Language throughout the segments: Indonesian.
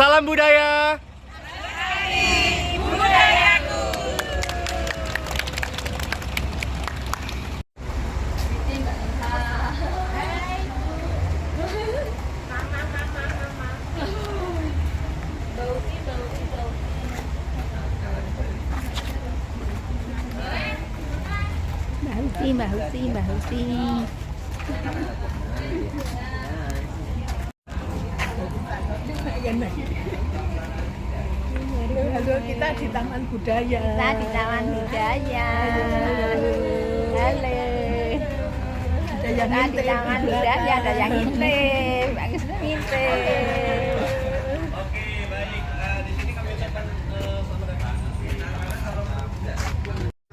Salam budaya. Budayaku. Mbak Husi. Halo, kita di Taman Budaya. Kita di Taman Budaya. Halo. Ada yang Kita di ngintip Taman di Budaya belakang. ada yang ngintip, bagus ngintip. Oke, baik. Di sini kami ucapkan selamat datang.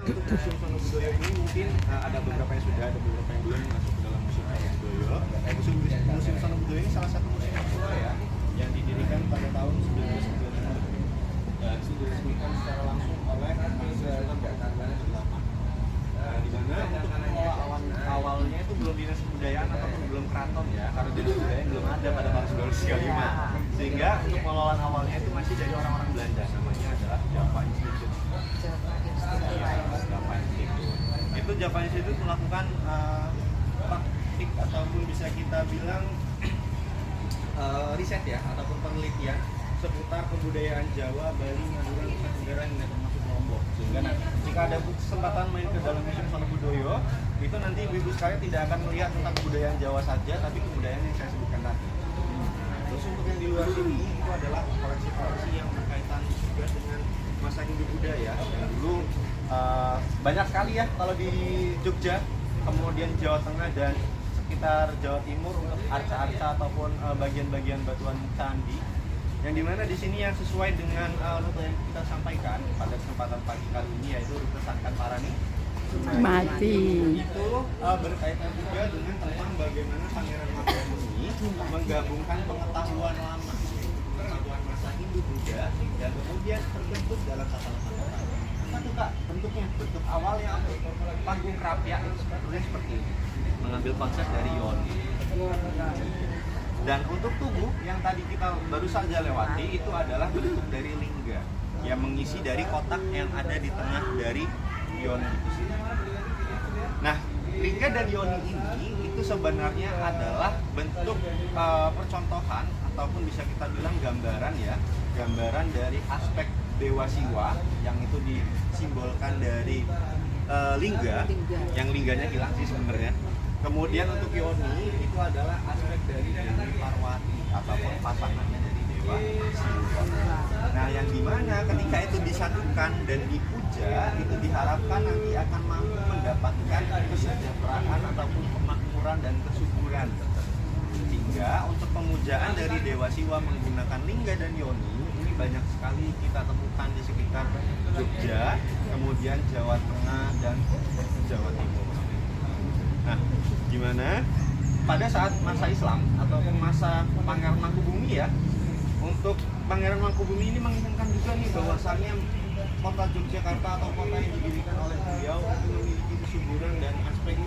Untuk Museum Sono Budoyo ini mungkin ada beberapa yang sudah, ada beberapa yang belum masuk ke dalam Museum Sono Budoyo. Museum Sono Budoyo ini salah satu museum nasional ya, yang didirikan pada tahun 1996 dan sudah diresmikan secara langsung oleh Sultan Syarif. Di mana untuk pengelolaan awalnya itu belum dinas kebudayaan ataupun belum keraton ya, karena dinas kebudayaan belum ada pada tahun 1935. Sehingga untuk pengelolaan awalnya itu masih dari orang-orang Belanda, namanya adalah Java Institute. Java Institute. Itu Java Institute melakukan praktik ataupun bisa kita bilang riset ya, ataupun penelitian seputar kebudayaan Jawa, Bali, Madura, Nusa Tenggara hingga termasuk Lombok. Sehingga jika ada kesempatan main ke dalam Museum Sono Budoyo, itu nanti ibu-ibu sekalian tidak akan melihat tentang kebudayaan Jawa saja, tapi kebudayaan yang saya sebutkan tadi. Terus untuk yang di luar sini itu adalah koleksi-koleksi yang berkaitan juga dengan masa Hindu-Buddha ya. Yang dulu banyak sekali ya kalau di Jogja, kemudian Jawa Tengah dan sekitar Jawa Timur untuk arca-arca ataupun bagian-bagian batuan candi. Yang dimana di sini yang sesuai dengan rute yang kita sampaikan pada kesempatan pagi kali ini yaitu rute Sangkan Parani Mati. itu berkaitan juga dengan tentang bagaimana Pangeran Mangkubumi menggabungkan pengetahuan lama, pengetahuan masa Hindu-Buddha dan kemudian terbentuk dalam tata letak kota. Apa tuh Kak bentuknya? Bentuk awalnya apa? Panggung krapya itu sebetulnya seperti ini, mengambil konsep dari Yoni. Dan untuk tubuh yang tadi kita baru saja lewati itu adalah bentuk dari lingga yang mengisi dari kotak yang ada di tengah dari yoni itu sendiri. Nah, lingga dan yoni ini itu sebenarnya adalah bentuk percontohan ataupun bisa kita bilang gambaran ya, gambaran dari aspek Dewa Siwa yang itu disimbolkan dari lingga, yang lingganya hilang sih sebenarnya. Kemudian untuk yoni itu adalah aspek dari Dewi Parwati ataupun pasangannya dari Dewa Siwa. Nah, yang dimana ketika itu disatukan dan dipuja itu diharapkan nanti akan mampu mendapatkan kesejahteraan ataupun kemakmuran dan kesuburan. Sehingga untuk pemujaan dari Dewa Siwa menggunakan lingga dan yoni ini banyak sekali kita temukan di sekitar Jogja, kemudian Jawa Tengah dan Jawa Timur. Nah, gimana pada saat masa Islam ataupun masa Pangeran Mangkubumi ya, untuk Pangeran Mangkubumi ini menginginkan juga nih bahwasannya kota Yogyakarta atau kota yang didirikan oleh beliau memiliki kesuburan dan aspek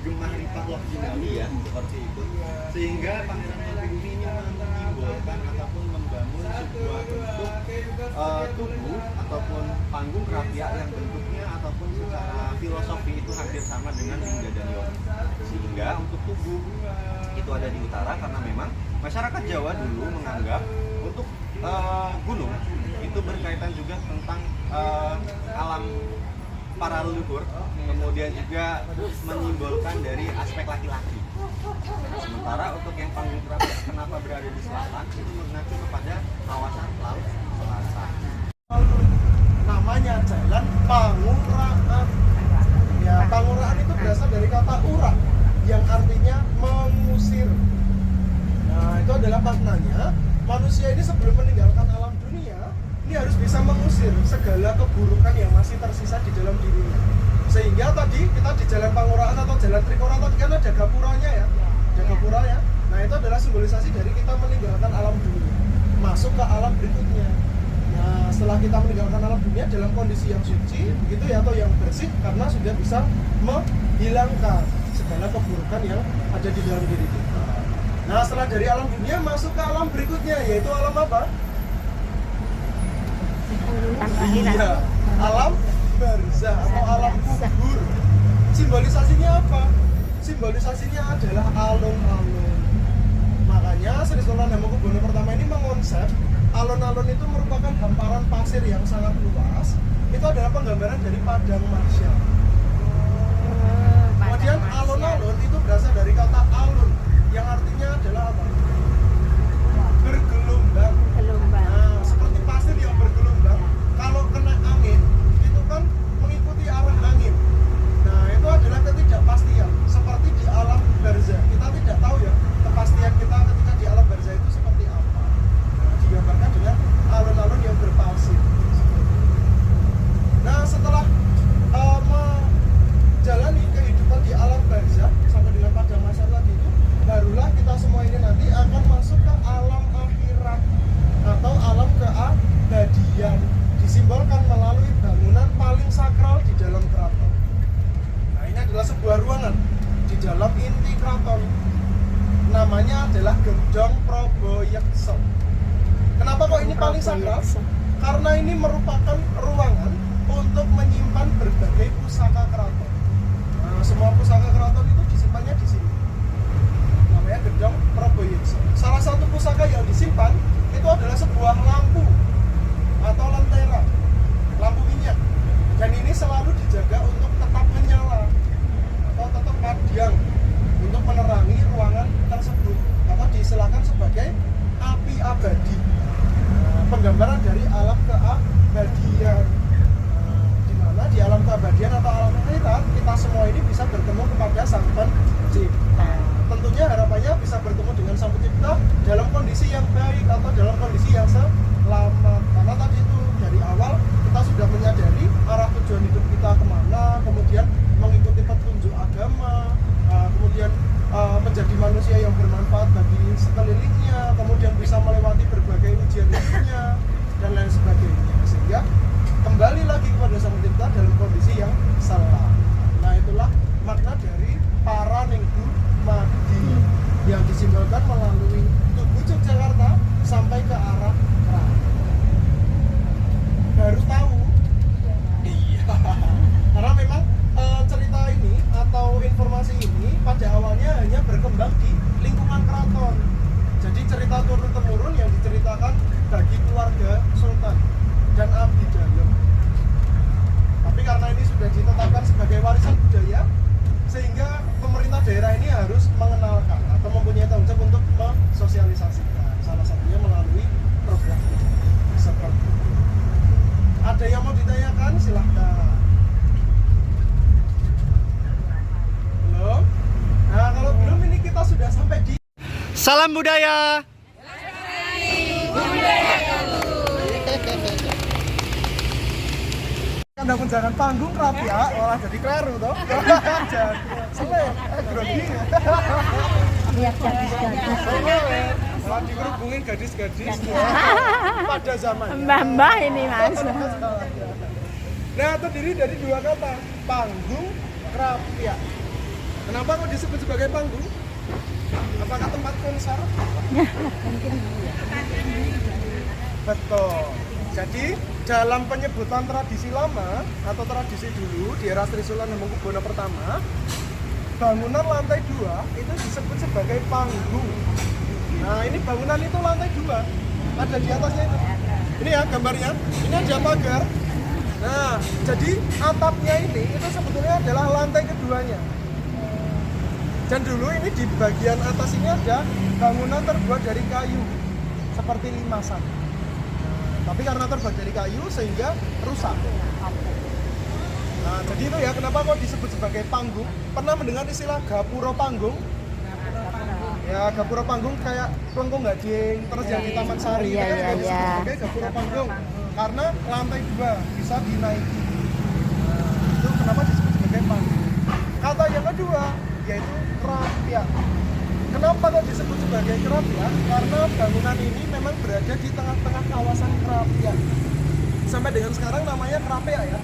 gemah ripah Wakjinali ya, seperti itu. Sehingga Pangeran Mangkubumi ini menyimbolkan ataupun membangun sebuah bentuk tubuh ataupun panggung krapya yang bentuknya ataupun secara filosofi itu hampir sama dengan lingga dan yoni. Sehingga untuk tubuh itu ada di utara karena memang masyarakat Jawa dulu menganggap untuk gunung itu berkaitan juga tentang alam para leluhur, kemudian juga menyimbolkan dari aspek laki-laki. Sementara untuk yang panggung krapya kenapa berada di selatan itu mengacu kepada kawasan laut selatan. Namanya Jalan Panguraan. Ya, Panguraan itu berasal dari kata ura yang artinya mengusir. Nah, itu adalah maknanya manusia ini sebelum meninggalkan alam dunia ini harus bisa mengusir segala keburukan yang masih tersisa di dalam dirinya. Sehingga tadi kita di Jalan Panguraan atau Jalan Trikora tadi kan ada gapuranya ya, ada gapuranya. Nah, itu adalah simbolisasi dari kita meninggalkan alam dunia, masuk ke alam berikutnya. Nah, setelah kita meninggalkan alam dunia dalam kondisi yang suci, begitu ya, atau yang bersih, karena sudah bisa menghilangkan segala keburukan yang ada di dalam diri kita. Nah, setelah dari alam dunia masuk ke alam berikutnya, yaitu alam apa? Iya, alam barzah atau alam kubur. Simbolisasinya apa? Simbolisasinya adalah alun-alun. Makanya Sri Sultan Hamengkubuwono pertama ini mengonsep alun-alun itu merupakan hamparan pasir yang sangat luas. Itu adalah penggambaran dari padang mahsyar. Kemudian alun-alun itu berasal dari kata alun yang artinya adalah apa? Bergelombang. Nah, seperti pasir yang bergelombang, kalau kena angin itu kan mengikuti arah angin. Nah, itu adalah ketidakpastian. Seperti di alam barzah, kita tidak tahu ya kepastian kita ketika di alam barzah itu seperti apa. Nah, digambarkan dengan alun-alun yang berpasir. Nah, setelah menjalani kehidupan di alam barzah sampai dengan pada masa tadi itu, barulah kita semua ini nanti akan masuk ke alam akhirat atau alam keabadian, disimbolkan melalui bangunan paling sakral di dalam keraton. Nah, ini adalah sebuah ruangan di dalam inti keraton. Namanya adalah Gedhong Prabayeksa. Kenapa kok ini paling sakral? Karena ini merupakan ruangan untuk menyimpan berbagai pusaka keraton. Nah, semua pusaka keraton itu disimpannya di sini. Namanya Gedhong Prabayeksa. Salah satu pusaka yang disimpan itu adalah sebuah lampu atau lentera, lampu minyak. Dan ini selalu dijaga untuk tetap menyala atau tetap padam untuk menerangi ruangan tersebut, atau diistilahkan sebagai api abadi. Penggambaran dari alam keabadian, di mana di alam keabadian atau alam akhirat kita semua ini bisa bertemu kepada Sang Pencipta. Tentunya harapannya bisa bertemu dengan Sang Pencipta dalam kondisi yang baik atau dalam kondisi yang selamat. Karena tadi itu dari awal kita sudah menyadari arah tujuan hidup kita kemana, kemudian mengikuti petunjuk agama, kemudian menjadi manusia yang bermanfaat bagi sekelilingnya, kemudian bisa melewati berbagai ujian-ujiannya dan lain sebagainya, sehingga kembali lagi kepada Sang Pencipta dalam kondisi yang selamat. Nah, itulah makna dari Paraninggu Madi yang disimbolkan melalui tugu Yogyakarta sampai ke arah Keraton. Baru tahu? Iya. Karena memang cerita ini atau informasi ini pada awalnya hanya berkembang di lingkungan keraton. Jadi cerita turun-temurun yang diceritakan bagi keluarga Sultan dan abdi dalam. Tapi karena ini sudah ditetapkan sebagai warisan budaya, sehingga pemerintah daerah ini harus mengenalkan atau mempunyai tanggung jawab untuk mensosialisasikan. Salah satunya melalui program seperti itu. Ada yang mau ditanyakan? Silahkan. Belum? Nah, kalau belum ini kita sudah sampai di Salam budaya. Anda pun jangan panggung rapi ya, malah jadi kleru toh. Jangan seleh, grogi. Lihat gadis-gadis. Malah dikerubungin gadis-gadis pada zamannya. Mbah-mbah ini mas. Nah, terdiri dari dua kata, panggung, krapia. Kenapa kok disebut sebagai panggung? Apakah tempat konser? Betul. Jadi dalam penyebutan tradisi lama atau tradisi dulu di era Sri Sultan Hamengkubuwono pertama, bangunan lantai 2 itu disebut sebagai panggung. Nah, ini bangunan itu lantai 2, ada di atasnya itu. Ini ya gambarnya, ini ada pagar. Nah, jadi atapnya ini itu sebetulnya adalah lantai keduanya. Dan dulu ini di bagian atas ini ada bangunan terbuat dari kayu seperti limasan. Tapi karena terbuat dari kayu sehingga rusak. Nah, jadi itu ya kenapa kok disebut sebagai panggung. Pernah mendengar istilah gapura panggung? Ya, gapura panggung kayak kelengkung gading, terus yang di Taman Sari itu kan juga disebut sebagai gapura panggung. Karena lantai 2 bisa dinaiki. Nah, itu kenapa disebut sebagai panggung. Kata yang kedua yaitu krapia. Kenapa kok disebut sebagai krapia? Karena bangunan ini memang berada di tengah-tengah kawasan krapia. Sampai dengan sekarang namanya krapia ya.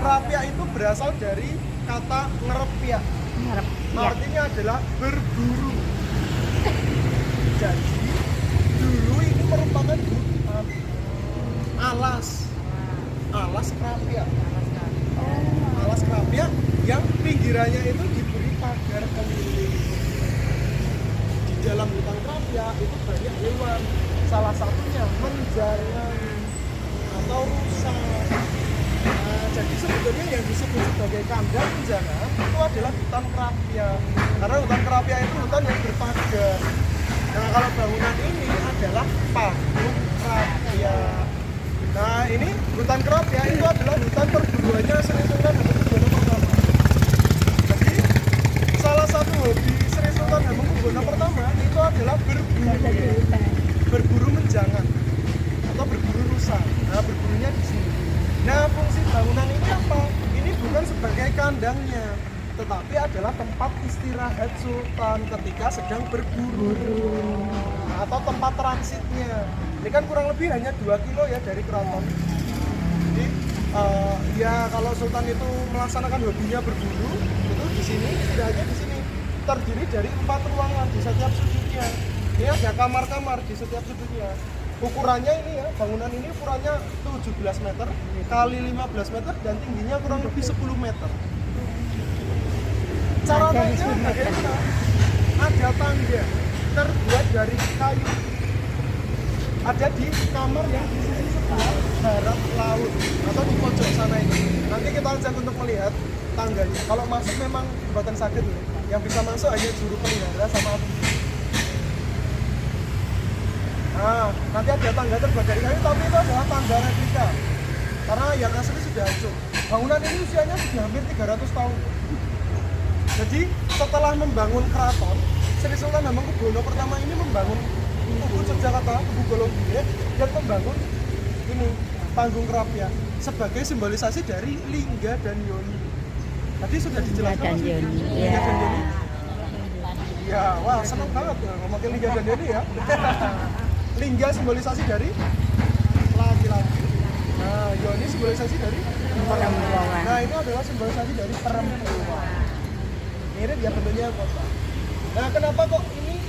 Krapia itu berasal dari kata ngerepia. Artinya adalah berburu. Jadi dulu ini merupakan hutan alas kerapia. Alas kerapia yang pinggirannya itu diberi pagar keliling. Di dalam hutan kerapia itu banyak hewan, salah satunya menjangan atau rusa. Nah, jadi sebetulnya yang disebut sebagai kandang menjangan itu adalah hutan kerapia, karena hutan kerapia itu hutan yang berpagar. Nah, kalau bangunan ini adalah panggung kerapia. Nah, ini hutan kerapia itu adalah hutan perburuannya Sri Sultan Hamengkubuwono pertama. Jadi, salah satu hobi Sri Sultan Hamengkubuwono pertama itu adalah berburu menjangan atau berburu rusa. Nah, berburunya di sini. Nah, fungsi bangunan ini apa? Ini bukan sebagai kandangnya, tetapi adalah tempat istirahat Sultan ketika sedang berburu. Nah, atau tempat transitnya. Ini kan kurang lebih hanya 2 kilo ya dari keraton. Jadi ya kalau Sultan itu melaksanakan hobinya berburu, itu di sini istirahatnya di sini. Terdiri dari 4 ruangan di setiap sudutnya. Ini ada kamar-kamar di setiap sudutnya. Ukurannya ini ya, bangunan ini ukurannya 17 meter kali 15 meter dan tingginya kurang lebih 10 meter. Cara naiknya bagaimana? Ada tangga terbuat dari kayu. Ada di kamar yang di sisi sebelah barat laut atau di pojok sana ini. Nanti kita ajak untuk melihat tangganya. Kalau masuk memang buatan sakit ya. Yang bisa masuk hanya juru pelihara sama aku. Nah, nanti ada tangga terbuat dari kayu, tapi itu adalah tangga replika. Karena yang asli sudah hancur. Bangunan ini usianya sudah hampir 300 tahun. Jadi setelah membangun keraton, Sri Sultan Hamengkubuwono pertama ini membangun Kubu Yogyakarta, Kubu Golonggire, dan membangun ini panggung kerapia sebagai simbolisasi dari Lingga dan Yoni. Tadi sudah dijelaskan Lingga dan Yoni. Lingga dan Yoni. Ya, wah senang banget ya ngomongin Lingga dan Yoni ya. Lingga simbolisasi dari laki-laki. Nah, Yoni simbolisasi dari perempuan. Nah, ini adalah simbolisasi dari perempuan. Mirip ya bentuknya kotak. Nah, kenapa kok ini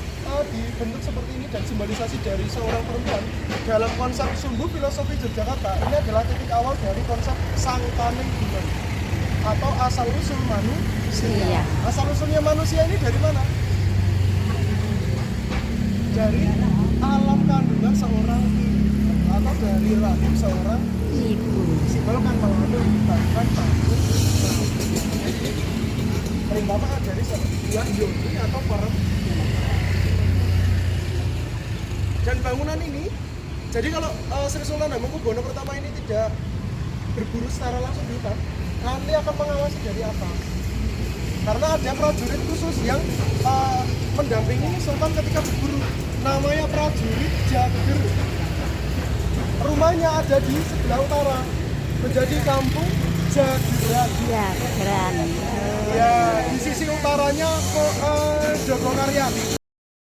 dibentuk seperti ini dan simbolisasi dari seorang perempuan? Dalam konsep sumbu filosofi Yogyakarta, ini adalah titik awal dari konsep sangkane bulan atau asal usul manusia. Iya. Asal usulnya manusia ini dari mana? Dari alam kandungan seorang ibu atau dari rahim seorang Ibu. simbol kan mengandung bahkan panggung pertama dari sebuah yoni atau perempuan. Dan bangunan ini, jadi kalau Sri Sultan Hamengkubuwono pertama ini tidak berburu secara langsung di hutan, nanti akan mengawasi dari apa? Karena ada prajurit khusus yang mendampingi Sultan ketika berburu. Namanya prajurit Jager. Rumahnya ada di sebelah utara, menjadi kampung Jageran. Ya, keren. Ya, di sisi utaranya Jogokaryan.